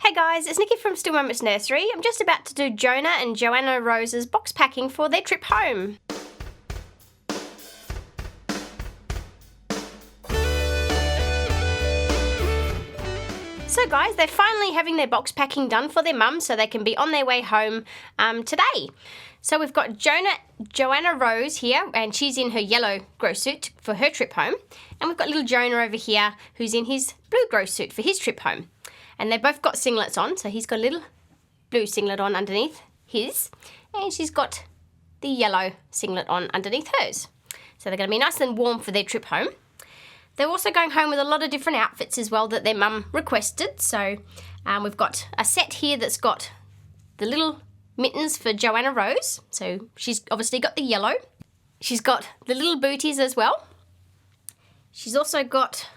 Hey guys, it's Nikki from Still Moments Nursery. I'm just about to do Jonah and Joanna Rose's box packing for their trip home. So guys, they're finally having their box packing done for their mum so they can be on their way home today. So we've got Joanna Rose here, and she's in her yellow grow suit for her trip home. And we've got little Jonah over here who's in his blue grow suit for his trip home. And they've both got singlets on, so he's got a little blue singlet on underneath his, and she's got the yellow singlet on underneath hers. So they're going to be nice and warm for their trip home. They're also going home with a lot of different outfits as well that their mum requested. So we've got a set here that's got the little mittens for Joanna Rose. So she's obviously got the yellow. She's got the little booties as well. She's also got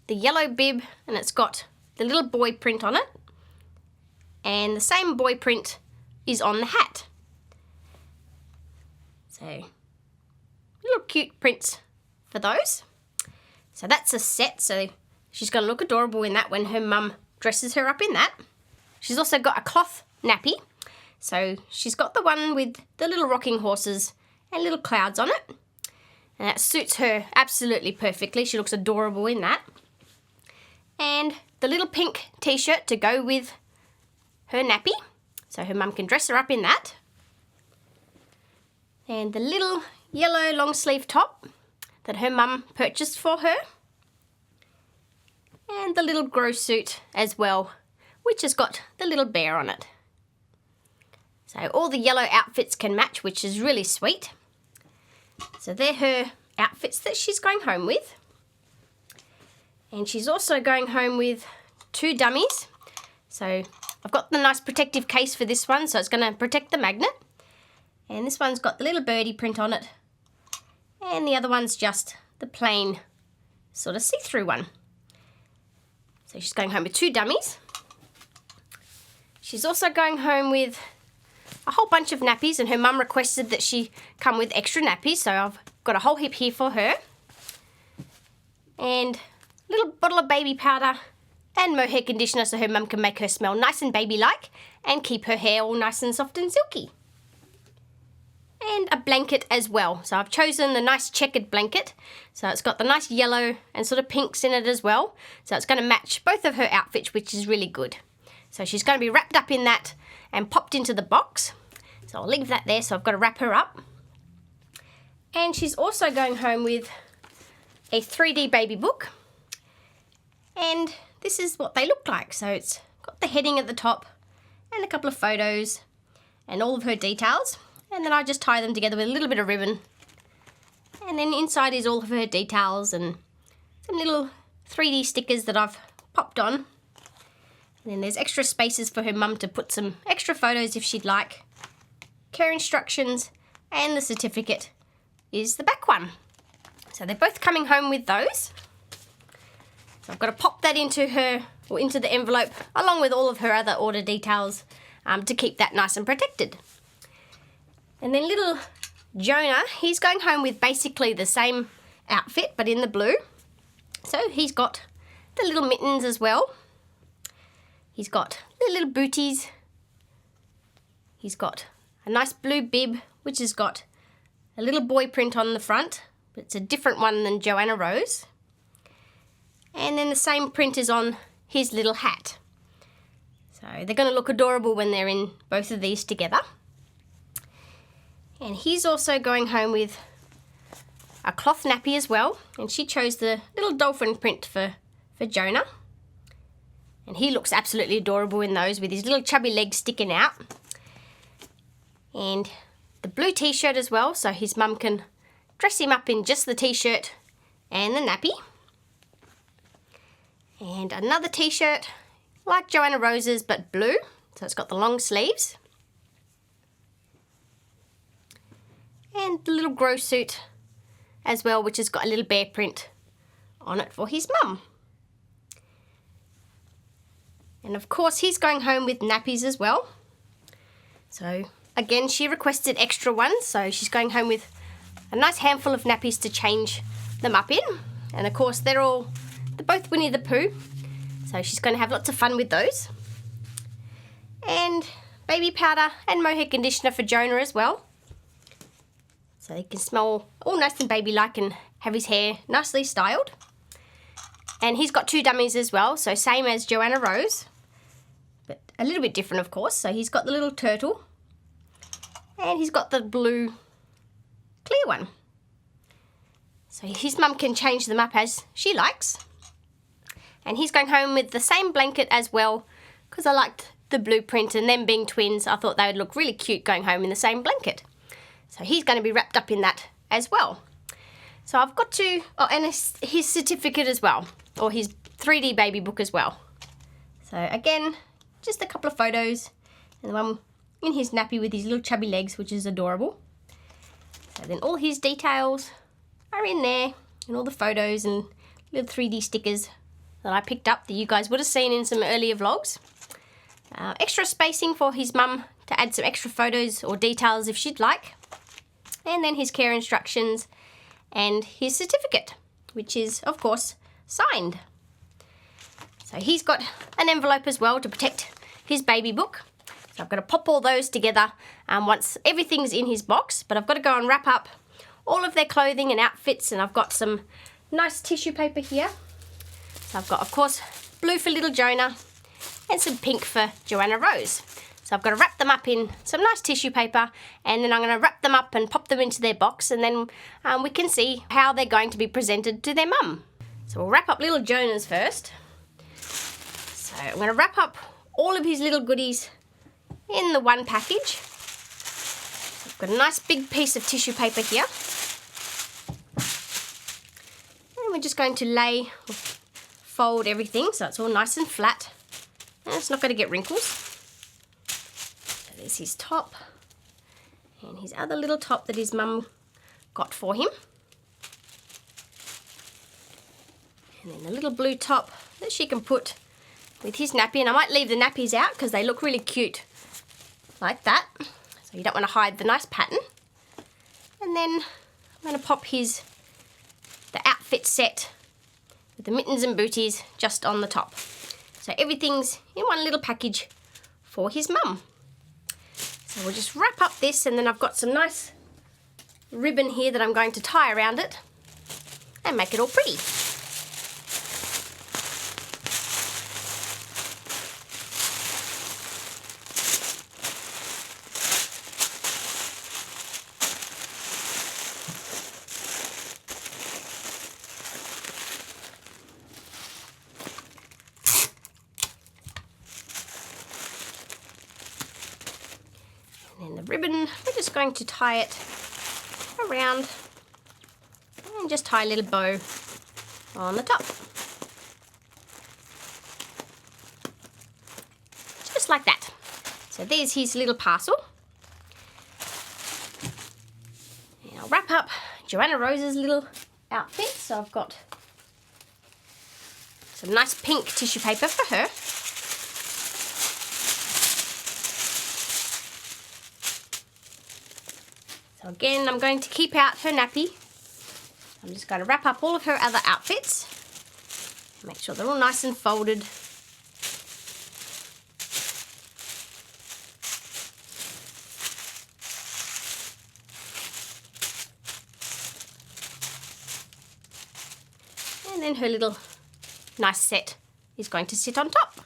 the yellow bib, and it's got the little boy print on it, and the same boy print is on the hat. So little cute prints for those. So that's a set, so she's going to look adorable in that when her mum dresses her up in that. She's also got a cloth nappy, so she's got the one with the little rocking horses and little clouds on it, and that suits her absolutely perfectly. She looks adorable in that. And the little pink t-shirt to go with her nappy, so her mum can dress her up in that. And the little yellow long sleeve top that her mum purchased for her. And the little grow suit as well, which has got the little bear on it. So all the yellow outfits can match, which is really sweet. So they're her outfits that she's going home with. And she's also going home with 2 dummies. So I've got the nice protective case for this one, so it's going to protect the magnet. And this one's got the little birdie print on it. And the other one's just the plain sort of see-through one. So she's going home with 2 dummies. She's also going home with a whole bunch of nappies, and her mum requested that she come with extra nappies, so I've got a whole heap here for her. And little bottle of baby powder and mohair conditioner so her mum can make her smell nice and baby-like and keep her hair all nice and soft and silky. And a blanket as well. So I've chosen the nice checkered blanket. So it's got the nice yellow and sort of pinks in it as well. So it's going to match both of her outfits, which is really good. So she's going to be wrapped up in that and popped into the box. So I'll leave that there, so I've got to wrap her up. And she's also going home with a 3D baby book. And this is what they look like. So it's got the heading at the top and a couple of photos and all of her details. And then I just tie them together with a little bit of ribbon. And then inside is all of her details and some little 3D stickers that I've popped on. And then there's extra spaces for her mum to put some extra photos if she'd like. Care instructions, and the certificate is the back one. So they're both coming home with those. So I've got to pop that into the envelope along with all of her other order details to keep that nice and protected. And then little Jonah, he's going home with basically the same outfit but in the blue. So he's got the little mittens as well. He's got the little booties. He's got a nice blue bib which has got a little boy print on the front, but it's a different one than Joanna Rose. And then the same print is on his little hat. So they're going to look adorable when they're in both of these together. And he's also going home with a cloth nappy as well. And she chose the little dolphin print for Jonah. And he looks absolutely adorable in those with his little chubby legs sticking out. And the blue t-shirt as well, so his mum can dress him up in just the t-shirt and the nappy. And another t-shirt like Joanna Rose's but blue, so it's got the long sleeves. And the little grow suit as well, which has got a little bear print on it for his mum. And of course he's going home with nappies as well. So again, she requested extra ones, so she's going home with a nice handful of nappies to change them up in. And of course they're both Winnie the Pooh, so she's going to have lots of fun with those. and baby powder and mohair conditioner for Jonah as well. So he can smell all nice and baby-like and have his hair nicely styled. And he's got 2 dummies as well, so same as Joanna Rose, but a little bit different, of course. So he's got the little turtle, and he's got the blue clear one. So his mum can change them up as she likes. And he's going home with the same blanket as well, because I liked the blueprint, and them being twins, I thought they would look really cute going home in the same blanket. So he's going to be wrapped up in that as well. So I've got to, oh, and his certificate as well, or his 3D baby book as well. So again, just a couple of photos, and the one in his nappy with his little chubby legs, which is adorable. So then all his details are in there, and all the photos and little 3D stickers that I picked up that you guys would have seen in some earlier vlogs. Extra spacing for his mum to add some extra photos or details if she'd like. And then his care instructions and his certificate, which is, of course, signed. So he's got an envelope as well to protect his baby book. So I've got to pop all those together once everything's in his box, but I've got to go and wrap up all of their clothing and outfits, and I've got some nice tissue paper here. So I've got, of course, blue for little Jonah and some pink for Joanna Rose. So I've got to wrap them up in some nice tissue paper, and then I'm going to wrap them up and pop them into their box, and then we can see how they're going to be presented to their mum. So we'll wrap up little Jonah's first. So I'm going to wrap up all of his little goodies in the one package. I've got a nice big piece of tissue paper here. And we're just going to fold everything so it's all nice and flat. And it's not going to get wrinkles. There's his top and his other little top that his mum got for him. And then the little blue top that she can put with his nappy. And I might leave the nappies out because they look really cute like that. So you don't want to hide the nice pattern. And then I'm going to pop the outfit set with the mittens and booties just on the top. So everything's in one little package for his mum. So we'll just wrap up this, and then I've got some nice ribbon here that I'm going to tie around it and make it all pretty. And then the ribbon, we're just going to tie it around and just tie a little bow on the top. Just like that. So there's his little parcel. And I'll wrap up Joanna Rose's little outfit. So I've got some nice pink tissue paper for her. So again, I'm going to keep out her nappy. I'm just going to wrap up all of her other outfits. Make sure they're all nice and folded. And then her little nice set is going to sit on top.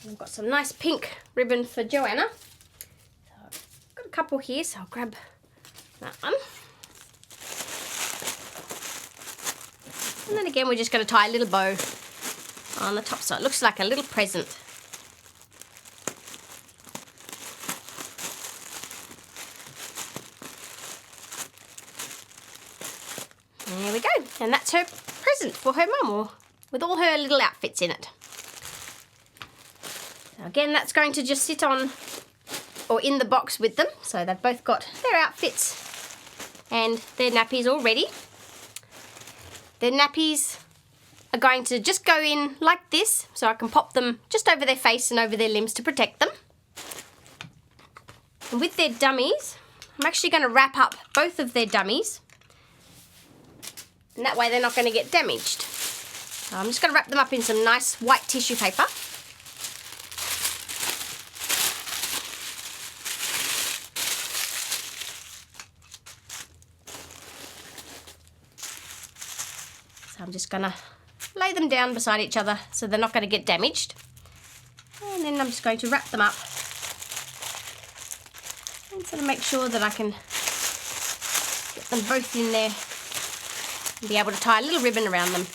I've got some nice pink ribbon for Joanna. So I've got a couple here, so I'll grab that one. And then again, we're just going to tie a little bow on the top so it looks like a little present. There we go. And that's her present for her mum, with all her little outfits in it. Again, that's going to just sit on or in the box with them. So they've both got their outfits and their nappies all ready. Their nappies are going to just go in like this, so I can pop them just over their face and over their limbs to protect them. And with their dummies, I'm actually going to wrap up both of their dummies, and that way they're not going to get damaged. So I'm just going to wrap them up in some nice white tissue paper. So I'm just going to lay them down beside each other so they're not going to get damaged. And then I'm just going to wrap them up and sort of make sure that I can get them both in there and be able to tie a little ribbon around them.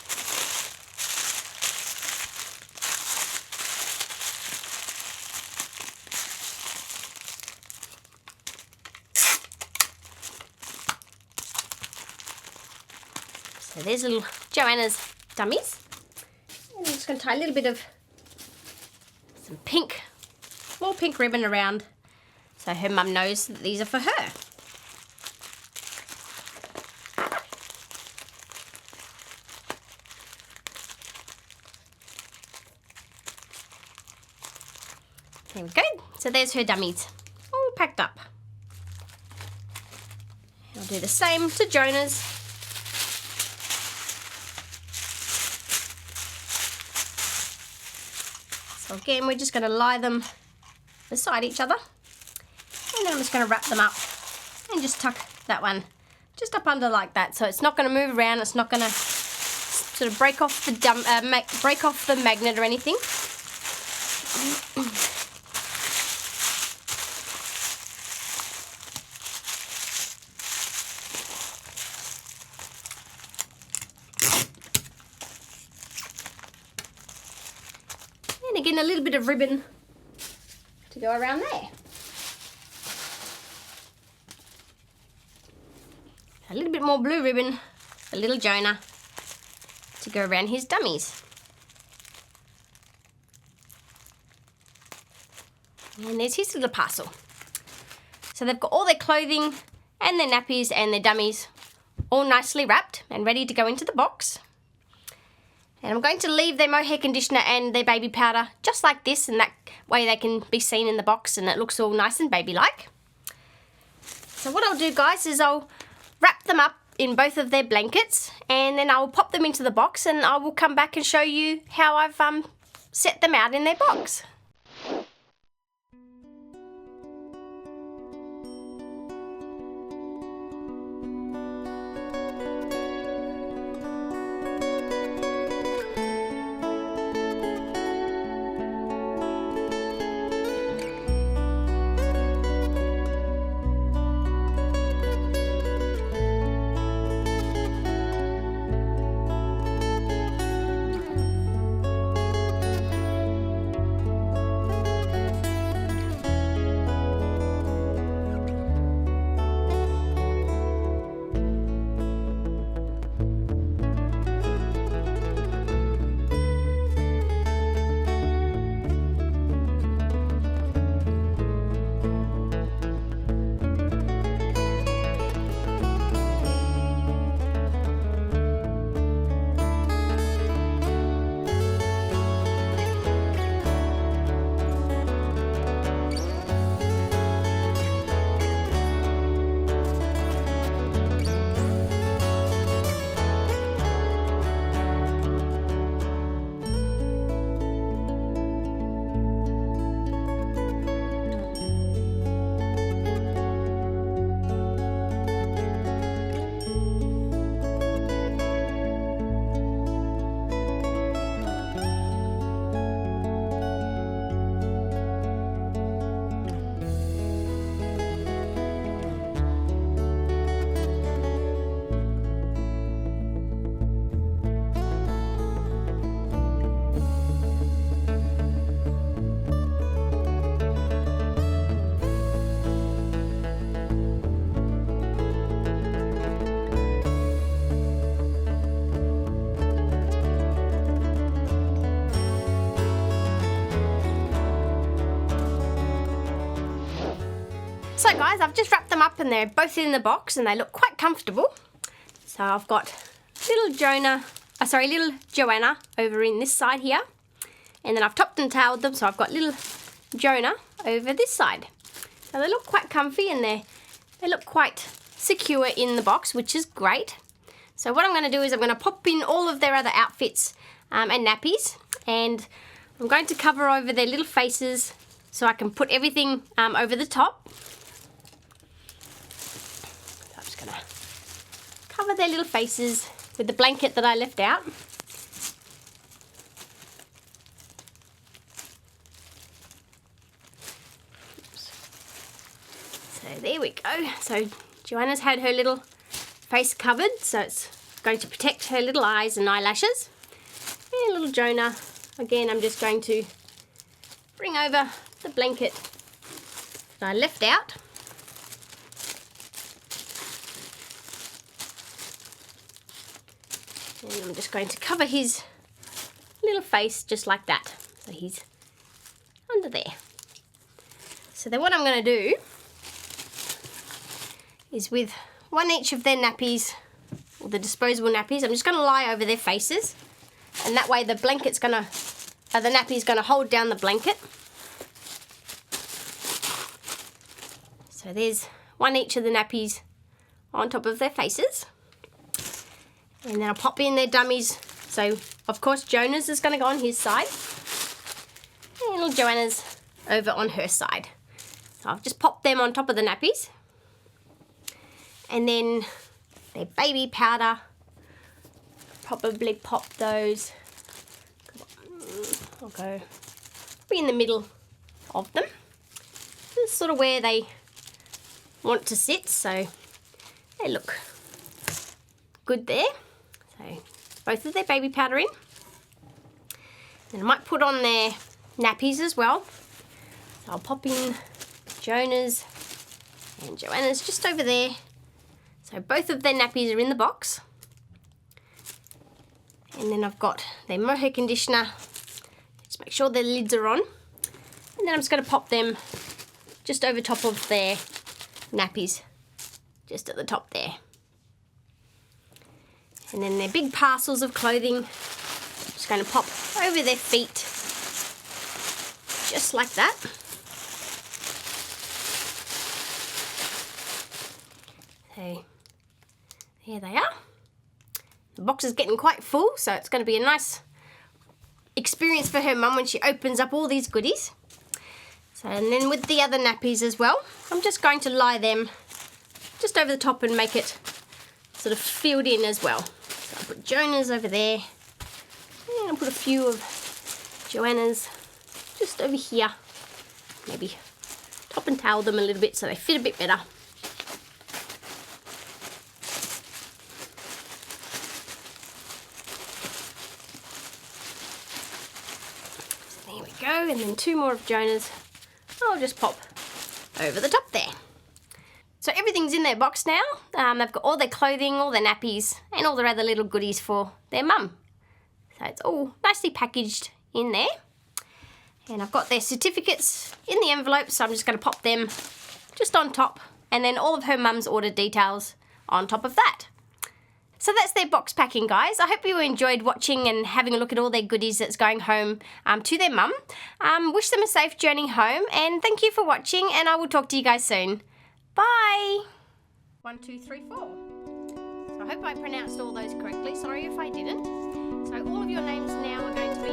So there's little Joanna's dummies. And I'm just going to tie a little bit of some pink, small pink ribbon around so her mum knows that these are for her. There we go. So there's her dummies, all packed up. I'll do the same to Jonah's. So again, we're just going to lie them beside each other. And then I'm just going to wrap them up and just tuck that one just up under like that. So it's not going to move around. It's not going to sort of break off the magnet or anything. And again, a little bit of ribbon to go around there. A little bit more blue ribbon for little Jonah to go around his dummies. And there's his little parcel. So they've got all their clothing and their nappies and their dummies all nicely wrapped and ready to go into the box. And I'm going to leave their mohair conditioner and their baby powder just like this, and that way they can be seen in the box and it looks all nice and baby-like. So what I'll do, guys, is I'll wrap them up in both of their blankets and then I'll pop them into the box and I will come back and show you how I've set them out in their box. Right guys, I've just wrapped them up and they're both in the box and they look quite comfortable. So I've got little Joanna over in this side here. And then I've topped and tailed them, so I've got little Jonah over this side. So they look quite comfy and they look quite secure in the box, which is great. So what I'm going to do is I'm going to pop in all of their other outfits and nappies, and I'm going to cover over their little faces so I can put everything over the top. So I'm just going to cover their little faces with the blanket that I left out. So there we go. So Joanna's had her little face covered, so it's going to protect her little eyes and eyelashes. And little Jonah, again, I'm just going to bring over the blanket that I left out. And I'm just going to cover his little face just like that. So he's under there. So then what I'm going to do is with one each of their nappies, or the disposable nappies, I'm just going to lie over their faces, and that way the blanket's going to, the nappy's going to hold down the blanket. So there's one each of the nappies on top of their faces, and then I'll pop in their dummies. So of course Jonah's is going to go on his side, and little Joanna's over on her side. So I've just popped them on top of the nappies. And then their baby powder, probably pop those. I'll go be in the middle of them. This is sort of where they want to sit, so they look good there. So both of their baby powder in. And I might put on their nappies as well. So I'll pop in Jonah's and Joanna's just over there. So both of their nappies are in the box. And then I've got their mohair conditioner. Just make sure their lids are on. And then I'm just going to pop them just over top of their nappies, just at the top there. And then their big parcels of clothing, just going to pop over their feet, just like that. So here they are. The box is getting quite full, so it's going to be a nice experience for her mum when she opens up all these goodies. So, and then with the other nappies as well, I'm just going to lie them just over the top and make it sort of filled in as well. So I'll put Jonah's over there, and I'll put a few of Joanna's just over here. Maybe top and tail them a little bit so they fit a bit better. Go, and then two more of Jonah's I'll just pop over the top there. So everything's in their box now. They've got all their clothing, all their nappies, and all their other little goodies for their mum. So it's all nicely packaged in there. And I've got their certificates in the envelope, so I'm just going to pop them just on top, and then all of her mum's order details on top of that. So that's their box packing, guys. I hope you enjoyed watching and having a look at all their goodies that's going home to their mum. Wish them a safe journey home, and thank you for watching, and I will talk to you guys soon. Bye! 1, 2, 3, 4. So I hope I pronounced all those correctly. Sorry if I didn't. So all of your names now are going to be